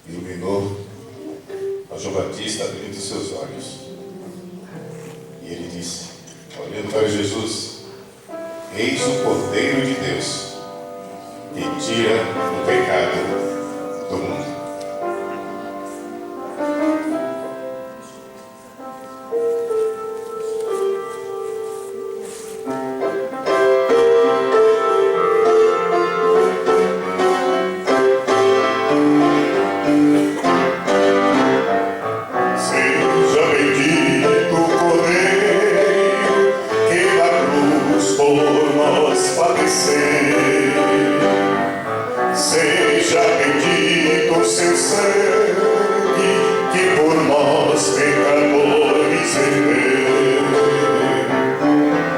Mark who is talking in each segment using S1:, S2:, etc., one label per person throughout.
S1: iluminou a João Batista abrindo seus olhos. E ele disse, olhando para Jesus: eis o Cordeiro de Deus, que tira o pecado do mundo.
S2: Seja bendito o seu sangue, que por nós pecadores verteu.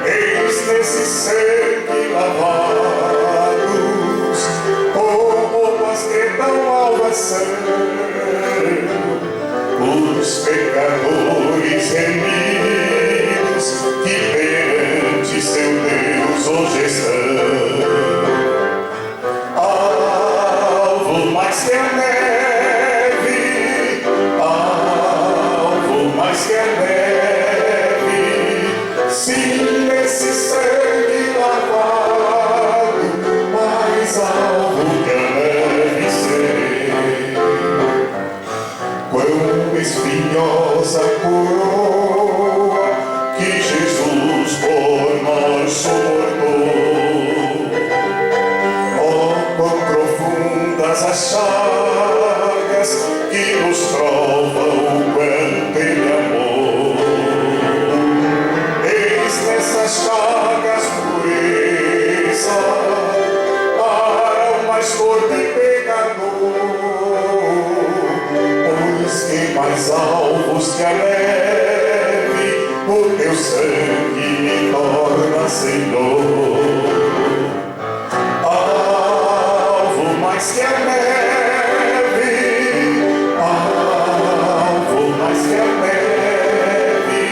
S2: Eis nesse sangue lavados, com roupas que dão alvação, os pecadores remidos, que perante seu Deus hoje estão. Mais que a neve, alvo mais que a neve, sim, nesse sangue lavado, mais alvo que a neve serei. Quão espinhosa coroa que Jesus por nós suportou. As chagas que nos provam o quanto Ele amou. Eis nessas chagas pureza para o mais forte pecador, pois que mais alvos que a neve, o teu sangue me torna Senhor. Mais que a neve, alvo mais que a neve,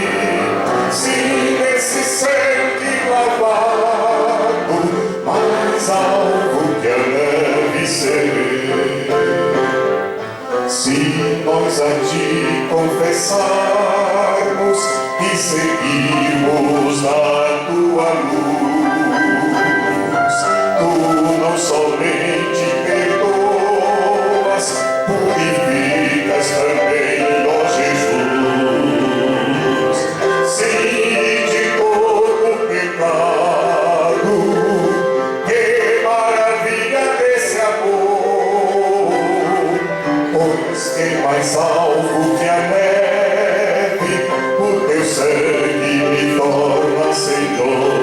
S2: sim, nesse sangue lavado, mais alvo que a neve serei. Se nós a ti confessarmos e seguirmos na tua luz, tu não somente purificas também, ó Jesus. Sim, de todo o pecado, que maravilha desse amor, pois que mais alvo que a neve, o teu sangue me torna Senhor.